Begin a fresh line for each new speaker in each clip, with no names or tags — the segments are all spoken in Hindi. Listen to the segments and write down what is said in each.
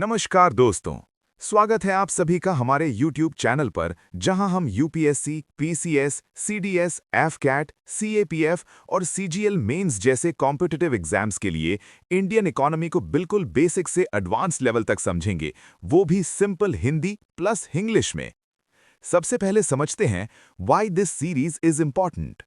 नमस्कार दोस्तों, स्वागत है आप सभी का हमारे YouTube चैनल पर जहां हम UPSC, PCS, CDS, AFCAT, CAPF और सीजीएल मेंस जैसे कॉम्पिटिटिव एग्जाम्स के लिए इंडियन इकोनॉमी को बिल्कुल बेसिक से एडवांस लेवल तक समझेंगे, वो भी सिंपल हिंदी प्लस इंग्लिश में। सबसे पहले समझते हैं why this series is important.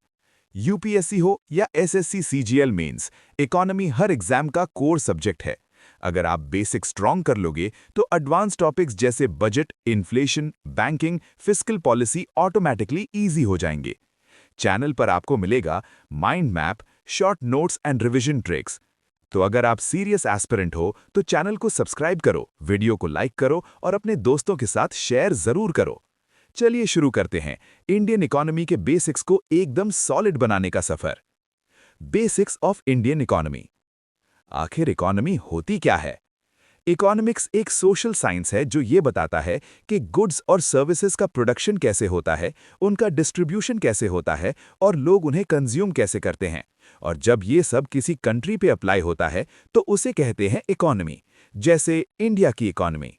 UPSC हो या एसएससी सीजीएल मेंस, इकोनॉमी हर एग्जाम का कोर सब्जेक्ट है। अगर आप बेसिक स्ट्रॉन्ग कर लोगे तो एडवांस टॉपिक्स जैसे budget, inflation, banking, fiscal policy automatically easy हो जाएंगे। चैनल पर आपको मिलेगा mind map, short notes and revision tricks. तो अगर आप सीरियस एस्पिरेंट हो तो चैनल को सब्सक्राइब करो, वीडियो को लाइक करो और अपने दोस्तों के साथ शेयर जरूर करो। चलिए शुरू करते हैं इंडियन इकोनॉमी के बेसिक्स को एकदम सॉलिड बनाने का सफर। Basics of Indian economy. आखिर इकोनॉमी होती क्या है? इकोनॉमिक्स एक सोशल साइंस है जो ये बताता है कि गुड्स और सर्विसेज का प्रोडक्शन कैसे होता है, उनका डिस्ट्रीब्यूशन कैसे होता है और लोग उन्हें कंज्यूम कैसे करते हैं। और जब ये सब किसी कंट्री पे अप्लाई होता है तो उसे कहते हैं इकोनॉमी। जैसे इंडिया की इकोनॉमी।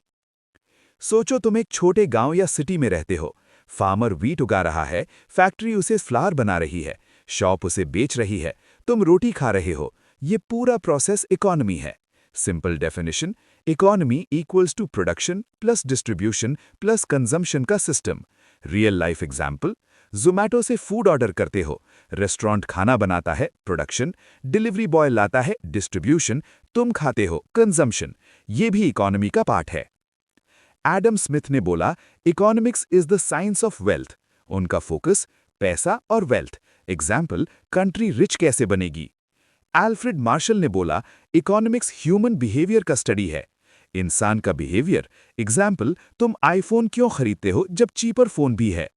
सोचो तुम एक छोटे गांव या सिटी में रहते हो। फार्मर वीट उगा रहा है, फैक्ट्री उसे फ्लावर बना रही है, शॉप उसे बेच रही है, तुम रोटी खा रहे हो। ये पूरा प्रोसेस इकोनॉमी है। Simple definition, economy equals to production plus distribution plus consumption का system. Real life example, Zomato से फूड ऑर्डर करते हो, रेस्टोरेंट खाना बनाता है, प्रोडक्शन, डिलीवरी बॉय लाता है, डिस्ट्रीब्यूशन, तुम खाते हो, कंजम्पशन। ये भी इकोनॉमी का पार्ट है। एडम स्मिथ ने बोला, economics is the science of wealth. उनका फोकस पैसा और वेल्थ। एग्जाम्पल, कंट्री रिच कैसे बनेगी। एल्फ्रेड मार्शल ने बोला, इकोनॉमिक्स ह्यूमन बिहेवियर का स्टडी है। इंसान का बिहेवियर। एग्जाम्पल, तुम आईफोन क्यों खरीदते हो जब चीपर फोन भी है।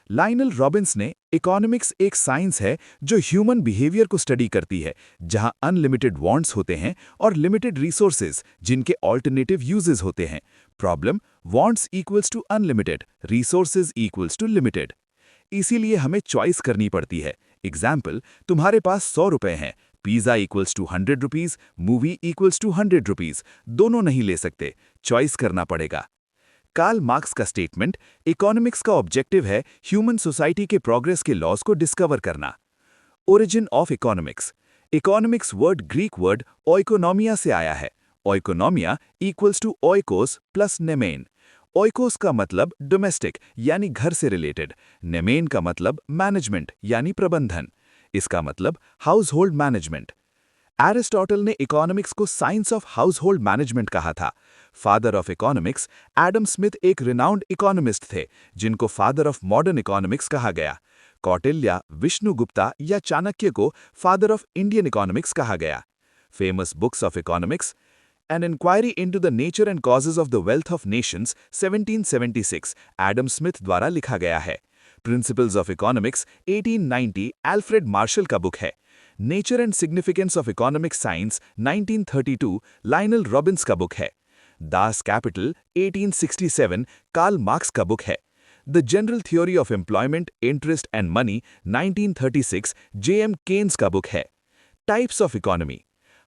लाइनल रॉबिन्स ने, इकोनॉमिक्स एक साइंस है जो ह्यूमन बिहेवियर को स्टडी करती है, जहां अनलिमिटेड वांट्स होते हैं और लिमिटेड रिसोर्सेज जिनके ऑल्टरनेटिव यूजेस होते हैं। Problem, wants equals to unlimited, resources equals to limited. इसीलिए हमें चॉइस करनी पड़ती है। एग्जाम्पल, तुम्हारे पास 100 रुपए हैं, pizza equals to 100 rupees, movie equals to 100 rupees, दोनों नहीं ले सकते, चॉइस करना पड़ेगा। कार्ल मार्क्स का स्टेटमेंट, इकोनॉमिक्स का ऑब्जेक्टिव है ह्यूमन सोसाइटी के प्रोग्रेस के लॉज को डिस्कवर करना। Origin of economics. Economics word Greek word ओइकोनॉमिया से आया है। ओइकोनॉमिया इक्वल्स टू ओइकोस प्लस नेमेन। ओइकोस का मतलब डोमेस्टिक यानी घर से रिलेटेड, नेमेन का मतलब मैनेजमेंट यानी प्रबंधन। इसका मतलब हाउस होल्ड मैनेजमेंट। एरिस्टोटल ने इकोनॉमिक्स को science of house hold management कहा था। Father of economics Adam Smith एक रिनाउंड इकोनॉमिस्ट थे जिनको फादर ऑफ मॉडर्न इकोनॉमिक्स कहा गया। कौटिल्य, विष्णुगुप्ता या चाणक्य को फादर ऑफ इंडियन इकोनॉमिक्स कहा गया। Famous books of economics, an inquiry into the nature and causes of the wealth of nations 1776 Adam Smith द्वारा लिखा गया है। Principles of economics 1890 Alfred Marshall का बुक है। Nature and significance of economic science 1932 Lionel Robbins का बुक है। दास कैपिटल 1867 कार्ल मार्क्स का बुक है। The general theory of employment, interest and money 1936 JM Keynes का बुक है। Types of economy.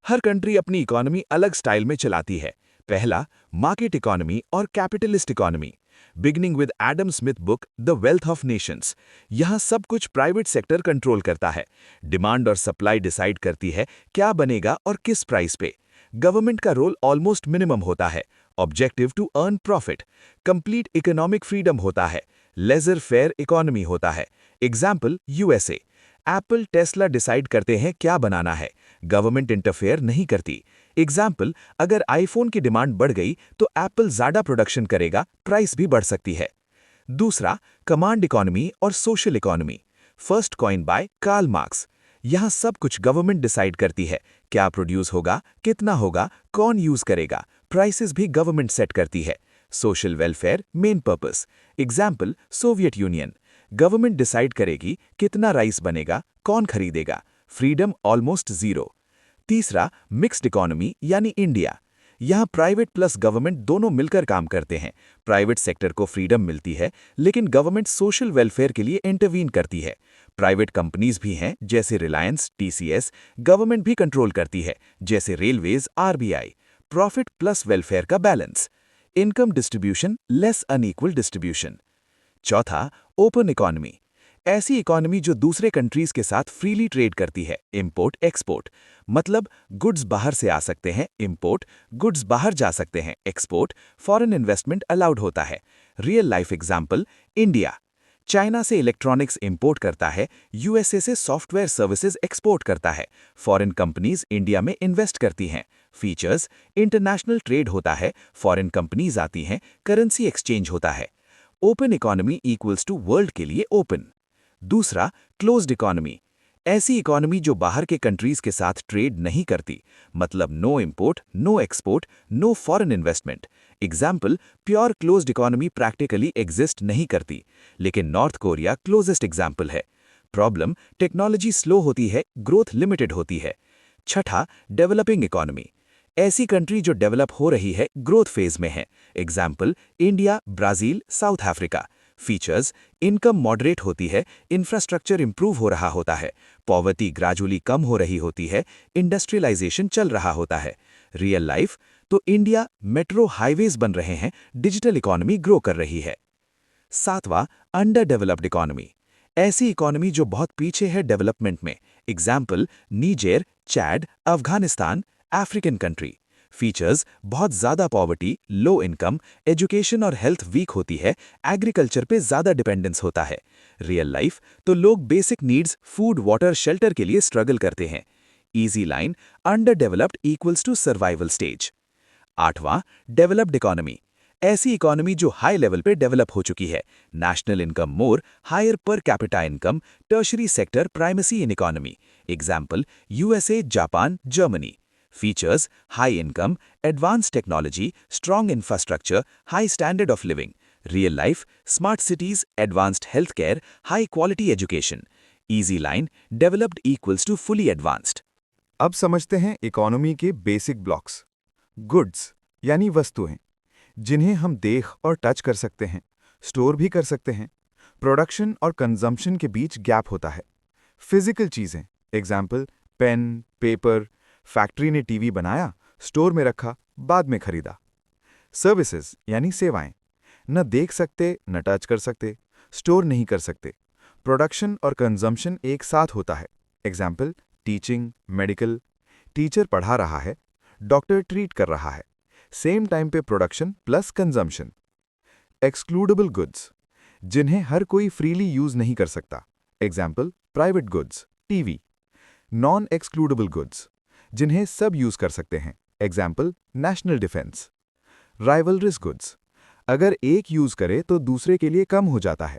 Her country अपनी इकोनॉमी अलग स्टाइल में चलाती है। पहला, मार्केट इकोनॉमी और capitalist economy. Beginning with Adam Smith book the wealth of Nations. यहाँ सब कुछ प्राइवेट सेक्टर कंट्रोल करता है। डिमांड और सप्लाई डिसाइड करती है क्या बनेगा और किस प्राइस पे। गवर्नमेंट का रोल ऑलमोस्ट मिनिमम होता है। Objective to earn profit. Complete economic freedom होता है। लेजर फेयर इकोनॉमी होता है। Example, USA. Apple, Tesla decide करते हैं क्या बनाना है, गवर्नमेंट इंटरफेयर नहीं करती। एग्जाम्पल, अगर आईफोन की डिमांड बढ़ गई तो एप्पल ज़्यादा प्रोडक्शन करेगा, प्राइस भी बढ़ सकती है। दूसरा, कमांड इकोनॉमी और social economy. First coin by Karl Marx. यहाँ सब कुछ गवर्नमेंट डिसाइड करती है, क्या प्रोड्यूस होगा, कितना होगा, कौन यूज करेगा, प्राइसेस भी गवर्नमेंट सेट करती है। Social welfare main purpose. Example, Soviet union. Government decide करेगी कितना राइस बनेगा, कौन खरीदेगा, फ्रीडम ऑलमोस्ट जीरो। तीसरा, मिक्स्ड इकोनॉमी यानी इंडिया। यहाँ प्राइवेट प्लस गवर्नमेंट दोनों मिलकर काम करते हैं। प्राइवेट सेक्टर को फ्रीडम मिलती है, लेकिन गवर्नमेंट सोशल वेलफेयर के लिए इंटरवीन करती है। प्राइवेट कंपनीज भी हैं जैसे रिलायंस, टीसीएस, गवर्नमेंट भी कंट्रोल करती है जैसे railways, RBI.
Profit plus welfare का balance, income distribution less unequal distribution. चौथा, ओपन इकोनॉमी, ऐसी इकोनॉमी जो दूसरे कंट्रीज के साथ फ्रीली ट्रेड करती है, इंपोर्ट एक्सपोर्ट, मतलब गुड्स बाहर से आ सकते हैं, इंपोर्ट, गुड्स बाहर जा सकते हैं, एक्सपोर्ट, फॉरेन इन्वेस्टमेंट अलाउड होता है। Real life example, India China से इलेक्ट्रॉनिक्स इंपोर्ट करता है, यूएसए से सॉफ्टवेयर सर्विसेज एक्सपोर्ट करता है, फॉरेन कंपनीज इंडिया में इन्वेस्ट करती हैं। फीचर्स, इंटरनेशनल ट्रेड होता है, फॉरेन कंपनीज आती हैं, करेंसी एक्सचेंज होता है। Open economy equals to world के लिए ओपन। दूसरा, क्लोज्ड इकोनॉमी, ऐसी इकोनॉमी जो बाहर के कंट्रीज के साथ ट्रेड नहीं करती, मतलब no import, no export, no foreign investment. Example, pure closed economy practically exist नहीं करती, लेकिन नॉर्थ कोरिया क्लोजेस्ट एग्जाम्पल है। प्रॉब्लम, टेक्नोलॉजी स्लो होती है, ग्रोथ लिमिटेड होती है। छठा, डेवलपिंग इकोनॉमी, ऐसी कंट्री जो डेवलप हो रही है, ग्रोथ फेज में है। Example, India, Brazil, South Africa. Features, income moderate होती है, इंफ्रास्ट्रक्चर इंप्रूव हो रहा होता है, पॉवर्टी ग्रेजुअली कम हो रही होती है, इंडस्ट्रियलाइजेशन चल रहा होता है। रियल लाइफ, तो इंडिया मेट्रो हाईवेज बन रहे हैं, डिजिटल इकोनॉमी ग्रो कर रही है। सातवां, अंडर डेवलप्ड इकोनॉमी, ऐसी इकोनॉमी जो बहुत पीछे है डेवलपमेंट में। Example, Niger, Chad, Afghanistan, African country. Features, बहुत ज़्यादा पॉवर्टी, लो इनकम, एजुकेशन और हेल्थ वीक होती है, एग्रीकल्चर पे ज़्यादा डिपेंडेंस होता है। रियल लाइफ, तो लोग basic needs, food, water, shelter के लिए स्ट्रगल करते हैं। Easy line, under developed equals to survival stage. आठवां, डेवलप्ड इकोनॉमी, ऐसी इकोनॉमी जो हाई लेवल पे डेवलप हो चुकी है, national income more, higher per capita income, tertiary sector primacy in economy. Example, USA, Japan, Germany. Features, high income, advance technology, strong infrastructure, high standard of living. Real life, smart cities, advanced health care, high quality education. Easy line, developed equals to fully advanced.
अब समझते हैं इकोनॉमी के बेसिक ब्लॉक्स। गुड्स यानी वस्तुएं, जिन्हें हम देख और टच कर सकते हैं, स्टोर भी कर सकते हैं। प्रोडक्शन और कंजम्पशन के बीच गैप होता है। फिजिकल चीज़ें, एग्जाम्पल, पेन, पेपर, फैक्ट्री ने टीवी बनाया, स्टोर में रखा, बाद में खरीदा। सर्विसेज यानी सेवाएं, न देख सकते, न टच कर सकते, स्टोर नहीं कर सकते। प्रोडक्शन और कंजम्पशन एक साथ होता है। एग्जाम्पल, टीचिंग, मेडिकल, टीचर पढ़ा रहा है, डॉक्टर ट्रीट कर रहा है। सेम टाइम पे production plus consumption. Excludable goods, जिन्हें हर कोई फ्रीली यूज नहीं कर सकता। Example, private goods, TV. Non excludable goods, जिन्हें सब यूज कर सकते हैं। Example, national defence. Rivalries goods, अगर एक यूज करे तो दूसरे के लिए कम हो जाता है।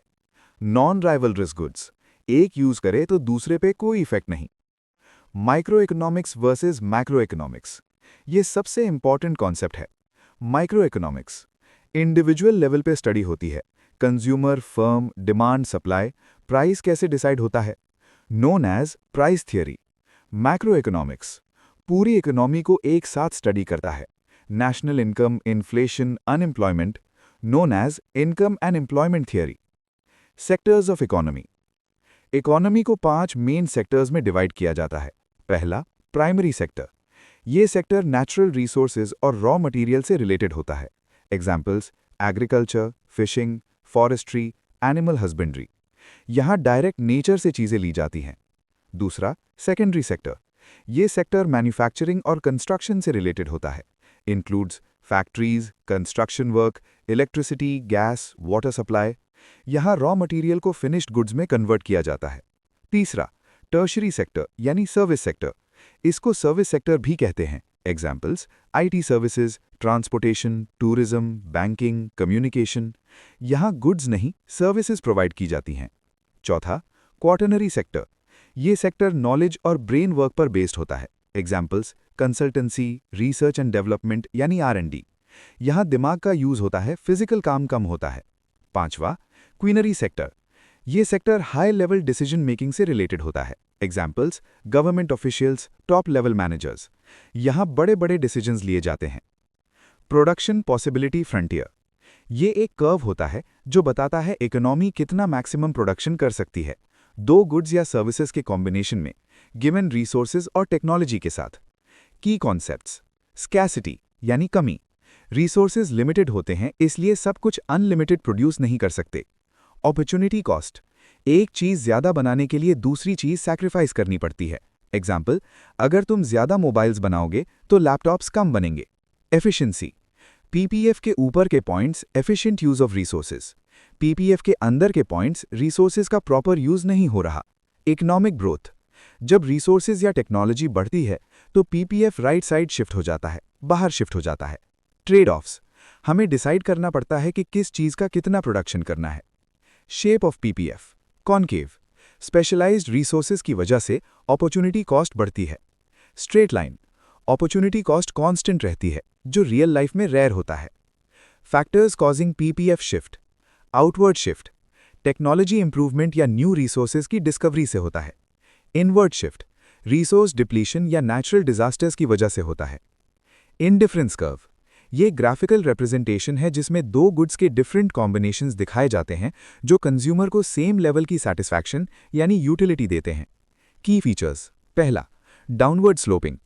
नॉन राइवलरस गुड्स, एक यूज करे तो दूसरे पे कोई इफेक्ट नहीं। Micro economics versus macro economics, ये सबसे इंपॉर्टेंट कॉन्सेप्ट है। माइक्रो इकोनॉमिक्स इंडिविजुअल लेवल पे स्टडी होती है। Consumer, firm, demand, supply, price कैसे डिसाइड होता है, known as price theory. Macro economics पूरी इकोनॉमी को एक साथ स्टडी करता है। National income, inflation, unemployment, known as income and employment theory. Sectors of economy, economy को 5 मेन सेक्टर्स में डिवाइड किया जाता है। पहला, प्राइमरी सेक्टर, ये सेक्टर नेचुरल रिसोर्सेज और रॉ मटेरियल से रिलेटेड होता है। Examples, agriculture, fishing, forestry, animal husbandry. यहाँ डायरेक्ट नेचर से चीजें ली जाती हैं। दूसरा, सेकेंडरी सेक्टर, ये सेक्टर मैन्युफैक्चरिंग और कंस्ट्रक्शन से रिलेटेड होता है। Includes factories, construction work, electricity, gas, water supply. यहाँ रॉ मटेरियल को फिनिश्ड गुड्स में कन्वर्ट किया जाता है। तीसरा, टर्शरी सेक्टर यानी सर्विस सेक्टर, इसको सर्विस सेक्टर भी कहते हैं। Examples, IT services, transportation, tourism, banking, communication. यहाँ गुड्स नहीं, सर्विसेज प्रोवाइड की जाती हैं। चौथा, क्वाटरनरी सेक्टर, ये सेक्टर नॉलेज और ब्रेन वर्क पर बेस्ड होता है। Examples, consultancy, research and development यानी R&D। यहाँ दिमाग का यूज होता है, फिजिकल काम कम होता है। पांचवा, क्वीनरी सेक्टर, ये sector high level decision making से रिलेटेड होता है। Examples, government officials, top level managers. यहाँ बड़े बड़े डिसीजंस लिए जाते हैं। प्रोडक्शन पॉसिबिलिटी फ्रंटियर, ये एक कर्व होता है जो बताता है इकोनॉमी कितना मैक्सिमम प्रोडक्शन कर सकती है, दो गुड्स या सर्विसेज के कॉम्बिनेशन में, गिवन रिसोर्सेज और टेक्नोलॉजी के साथ। की कॉन्सेप्ट्स, स्कैसिटी
यानी कमी। रिसोर्सेज लिमिटेड होते हैं, इसलिए सब कुछ अनलिमिटेड प्रोड्यूस नहीं कर सकते। अपॉर्चुनिटी कॉस्ट, एक चीज ज्यादा बनाने के लिए दूसरी चीज सैक्रिफाइस करनी पड़ती है। एग्जाम्पल, अगर तुम ज्यादा मोबाइल्स बनाओगे तो लैपटॉप्स कम बनेंगे। एफिशिएंसी, पीपीएफ के ऊपर के points efficient use of resources, PPF के अंदर के पॉइंट्स रिसोर्सेज का प्रॉपर यूज नहीं हो रहा। इकोनॉमिक ग्रोथ, जब रिसोर्सेज या टेक्नोलॉजी बढ़ती है तो पीपीएफ राइट साइड शिफ्ट हो जाता है, बाहर शिफ्ट हो जाता है। ट्रेड ऑफ्स, हमें डिसाइड करना पड़ता है कि किस चीज का कितना प्रोडक्शन करना है। Shape of PPF, concave, specialised resources की वजह से अपॉर्चुनिटी कॉस्ट बढ़ती है। Straight line, opportunity cost constant रहती है, जो रियल लाइफ में रेयर होता है। Factors causing PPF shift, outward shift, technology improvement या न्यू रिसोर्सेज की डिस्कवरी से होता है। इनवर्ड शिफ्ट, रिसोर्स डिप्लीशन या नेचुरल डिजास्टर्स की वजह से होता है। इंडिफरेंस कर्व, ये ग्राफिकल रिप्रेजेंटेशन है जिसमें दो गुड्स के डिफरेंट कॉम्बिनेशंस दिखाए जाते हैं जो कंज्यूमर को सेम लेवल की सैटिस्फैक्शन यानी यूटिलिटी देते हैं। की फीचर्स, पहला, डाउनवर्ड स्लोपिंग,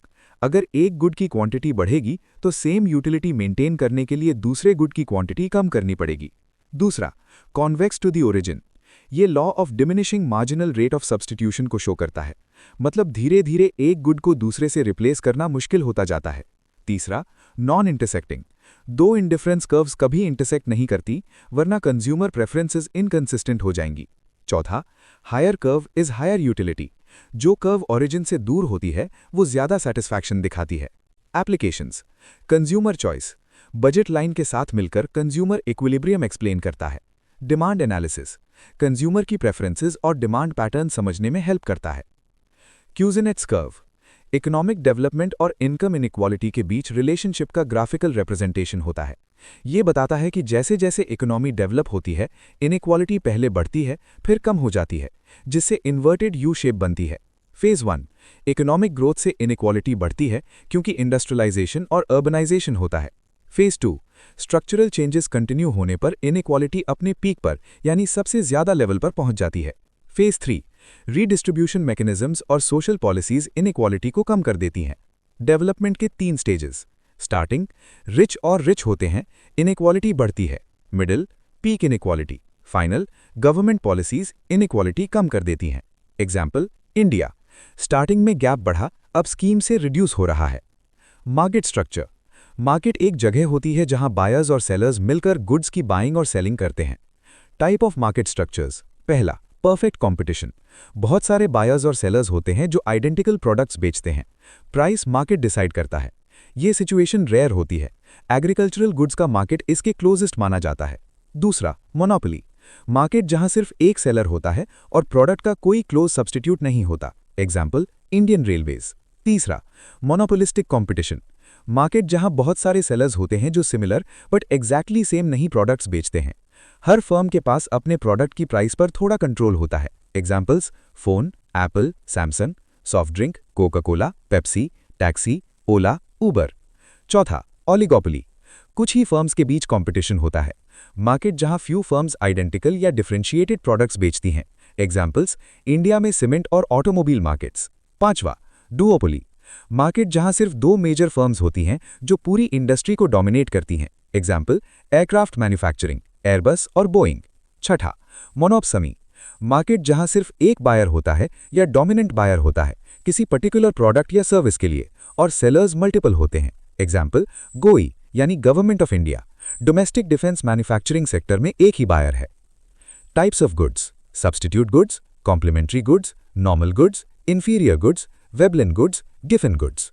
अगर एक गुड की क्वांटिटी बढ़ेगी तो सेम यूटिलिटी मेंटेन करने के लिए दूसरे गुड की क्वांटिटी कम करनी पड़ेगी। दूसरा, कॉन्वेक्स टू द ओरिजिन, ये law of diminishing marginal rate of substitution को शो करता है, मतलब धीरे धीरे एक गुड को दूसरे से रिप्लेस करना मुश्किल होता जाता है। तीसरा, नॉन इंटरसेक्टिंग, दो इंडिफरेंस कर्व्स कभी इंटरसेक्ट नहीं करती वरना कंज्यूमर प्रेफरेंसेस इनकंसिस्टेंट हो जाएंगी। चौथा, higher curve is higher utility, जो कर्व ओरिजिन से दूर होती है वो ज्यादा सेटिस्फैक्शन दिखाती है। Applications, consumer choice, budget line के साथ मिलकर कंज्यूमर इक्विलिब्रियम एक्सप्लेन करता है। डिमांड एनालिसिस, कंज्यूमर की प्रेफरेंसेस और डिमांड पैटर्न समझने में हेल्प करता है। क्यूजिनेट्स कर्व, इकोनॉमिक डेवलपमेंट और इनकम इनइक्वालिटी के बीच रिलेशनशिप का ग्राफिकल रिप्रेजेंटेशन होता है। ये बताता है कि जैसे जैसे इकोनॉमी डेवलप होती है इनइक्वालिटी पहले बढ़ती है फिर कम हो जाती है, जिससे इन्वर्टेड यू शेप बनती है। फेज 1, इकोनॉमिक ग्रोथ से इनइक्वालिटी बढ़ती है क्योंकि इंडस्ट्रियलाइजेशन और अर्बनाइजेशन होता है। फेज 2, स्ट्रक्चरल चेंजेस कंटिन्यू होने पर इनइक्वालिटी अपने पीक पर यानी सबसे ज्यादा लेवल पर पहुंच जाती है। फेज 3, रीडिस्ट्रीब्यूशन मैकेनिज्म्स और सोशल पॉलिसीज इनइक्वालिटी को कम कर देती हैं। डेवलपमेंट के 3 स्टेजेस, स्टार्टिंग, रिच और रिच होते हैं, इनइक्वालिटी बढ़ती है। Middle, peak inequality. Final, government policies inequality कम कर देती हैं। एग्जाम्पल, इंडिया, स्टार्टिंग में गैप बढ़ा, अब स्कीम से रिड्यूस हो रहा है। मार्केट स्ट्रक्चर, मार्केट एक जगह होती है जहां बायर्स और सेलर्स मिलकर गुड्स की बाइंग और सेलिंग करते हैं। टाइप ऑफ मार्केट स्ट्रक्चर्स, पहला, परफेक्ट कंपटीशन, बहुत सारे बायर्स और सेलर्स होते हैं जो आइडेंटिकल प्रोडक्ट्स बेचते हैं। प्राइस मार्केट डिसाइड करता है। ये सिचुएशन रेयर होती है, एग्रीकल्चरल गुड्स का मार्केट इसके क्लोजेस्ट माना जाता है। दूसरा, मोनोपोली, मार्केट जहां सिर्फ एक सेलर होता है और प्रोडक्ट का कोई क्लोज सब्स्टिट्यूट नहीं होता। Example, Indian railways. तीसरा, मोनोपोलिस्टिक कॉम्पिटिशन, मार्केट जहां बहुत सारे सेलर्स होते हैं जो सिमिलर बट एग्जैक्टली सेम नहीं प्रोडक्ट्स बेचते हैं। हर फर्म के पास अपने प्रोडक्ट की प्राइस पर थोड़ा कंट्रोल होता है। Examples, phone, Apple, Samsung, soft drink, Coca Cola, Pepsi, taxi, Ola, Uber. चौथा, ओलिगोपोली, कुछ ही फर्म्स के बीच कंपटीशन होता है। मार्केट जहां फ्यू फर्म्स आइडेंटिकल या डिफरेंशिएटेड प्रोडक्ट्स बेचती हैं। एग्जाम्पल्स, इंडिया में सीमेंट और ऑटोमोबाइल मार्केट्स। पांचवा, डुओपोली, मार्केट जहां सिर्फ 2 मेजर फर्म्स होती हैं जो पूरी इंडस्ट्री को डोमिनेट करती हैं। एग्जाम्पल, एयरक्राफ्ट मैन्युफैक्चरिंग, एयरबस और बोइंग। छठा, मोनोपसमी, मार्केट जहां सिर्फ एक बायर होता है या डोमिनेंट बायर होता है किसी पर्टिकुलर प्रोडक्ट या सर्विस के लिए और सेलर्स मल्टीपल होते हैं। एग्जाम्पल, गोई यानी government of India, domestic defence manufacturing sector में एक ही बायर है। Types of goods, substitute goods, complementary goods, normal goods, inferior goods, Veblen goods, Giffen goods.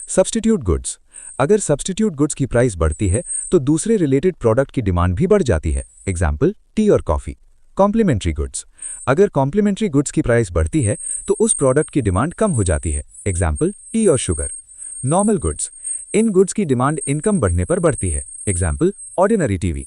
Substitute goods, अगर सब्स्टिट्यूट गुड्स की प्राइस बढ़ती है तो दूसरे रिलेटेड प्रोडक्ट की डिमांड भी बढ़ जाती है। एग्जाम्पल, टी और कॉफी। कॉम्प्लीमेंट्री गुड्स, अगर कॉम्प्लीमेंट्री गुड्स की प्राइस बढ़ती है तो उस प्रोडक्ट की डिमांड कम हो जाती है। एग्जाम्पल, टी और शुगर। नॉर्मल गुड्स, इन गुड्स की डिमांड इनकम बढ़ने पर बढ़ती है। Example, ordinary TV.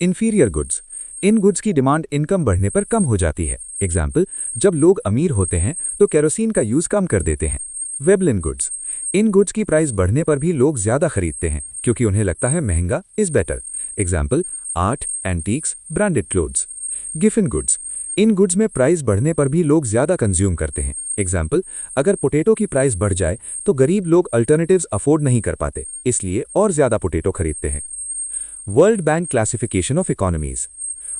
Inferior goods, इन गुड्स की डिमांड इनकम बढ़ने पर कम हो जाती है। एग्जाम्पल, जब लोग अमीर होते हैं तो केरोसिन का यूज कम कर देते हैं। वेबलिन गुड्स, इन गुड्स की प्राइस बढ़ने पर भी लोग ज्यादा खरीदते हैं क्योंकि उन्हें लगता है महंगा is better. Example, art, antiques, branded clothes. Giffen goods,
इन गुड्स में प्राइस बढ़ने पर भी लोग ज़्यादा कंज्यूम करते हैं। एग्जाम्पल, अगर पोटैटो की प्राइस बढ़ जाए तो गरीब लोग अल्टरनेटिव्स अफोर्ड नहीं कर पाते, इसलिए और ज़्यादा पोटैटो खरीदते हैं। World bank classification of economies.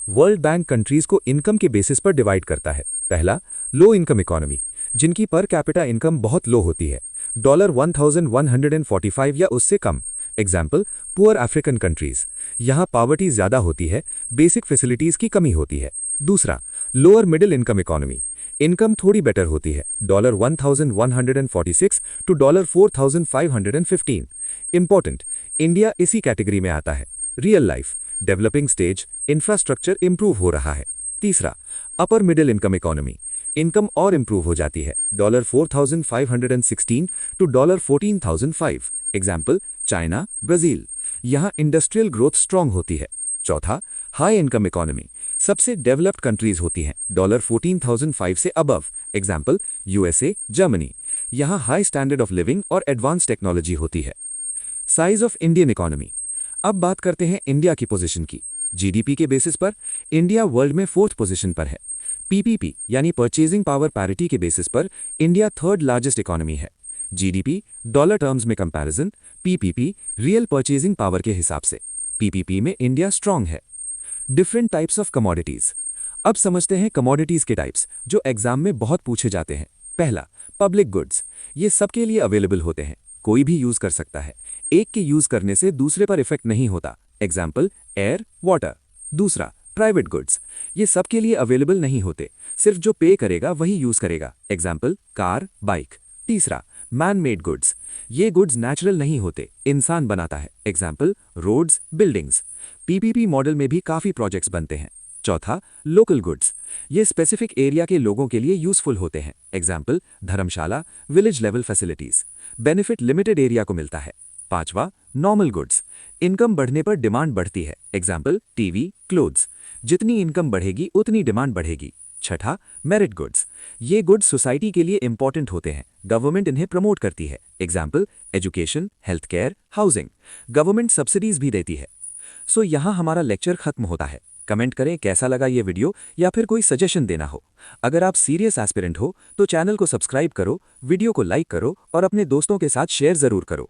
World bank countries को इनकम के बेसिस पर डिवाइड करता है। पहला, लो इनकम इकोनॉमी, जिनकी पर कैपिटा इनकम बहुत लो होती है, $1145 या उससे कम। एग्जाम्पल, पुअर अफ्रीकन कंट्रीज, यहाँ पॉवर्टी ज़्यादा होती है, बेसिक फैसिलिटीज़ की कमी होती है। दूसरा, lower middle income economy, income थोड़ी बेटर होती है, $1146 टू $4515। इंपॉर्टेंट, इंडिया इसी कैटेगरी में आता है। Real life, developing stage, infrastructure improve हो रहा है। तीसरा, upper middle income economy, income और इंप्रूव हो जाती है, $4516 टू $14,005। एग्जाम्पल, चाइना, ब्राजील, यहाँ इंडस्ट्रियल ग्रोथ स्ट्रांग होती है। चौथा, हाई इनकम इकोनॉमी, सबसे डेवलप्ड कंट्रीज होती हैं, $14,005 से अबव। एग्जाम्पल, यूएसए, जर्मनी, यहाँ हाई स्टैंडर्ड ऑफ लिविंग और एडवांस टेक्नोलॉजी होती है। Size of Indian economy. अब बात करते हैं इंडिया की पोजीशन की। जीडीपी के बेसिस पर इंडिया वर्ल्ड में 4th पोजीशन पर है। पीपीपी यानी परचेजिंग पावर पैरिटी के बेसिस पर इंडिया 3rd लार्जेस्ट इकोनॉमी है। जीडीपी डॉलर टर्म्स में comparison, PPP real purchasing power के हिसाब से। पीपीपी में इंडिया स्ट्रांग है। Different types of commodities. अब समझते हैं कमोडिटीज के टाइप्स जो एग्जाम में बहुत पूछे जाते हैं। पहला, पब्लिक गुड्स, ये सबके लिए अवेलेबल होते हैं, कोई भी यूज कर सकता है, एक के यूज करने से दूसरे पर इफेक्ट नहीं होता। Example, air, water. दूसरा, प्राइवेट गुड्स, ये सबके लिए अवेलेबल नहीं होते, सिर्फ जो पे करेगा वही यूज करेगा। Example, car, bike. तीसरा, मैन मेड गुड्स, ये गुड्स नेचुरल नहीं होते, इंसान बनाता है। Example, roads, buildings. PPP model में भी काफी प्रोजेक्ट्स बनते हैं। चौथा, लोकल गुड्स, ये स्पेसिफिक एरिया के लोगों के लिए यूजफुल होते हैं। Example, dharamshala, village level facilities, benefit limited area को मिलता है। पांचवा, नॉर्मल गुड्स, इनकम बढ़ने पर डिमांड बढ़ती है। एग्जाम्पल, टीवी, क्लोथ्स, जितनी इनकम बढ़ेगी उतनी डिमांड बढ़ेगी। छठा, मेरिट गुड्स, ये गुड्स सोसाइटी के लिए इंपॉर्टेंट होते हैं, गवर्नमेंट इन्हें प्रमोट करती है। Example, education, health care, housing, government subsidies भी देती है। सो यहाँ हमारा लेक्चर खत्म होता है। कमेंट करें कैसा लगा ये वीडियो या फिर कोई सजेशन देना हो। अगर आप सीरियस एस्पिरेंट हो तो चैनल को सब्सक्राइब करो, वीडियो को लाइक करो और अपने दोस्तों के साथ शेयर जरूर करो।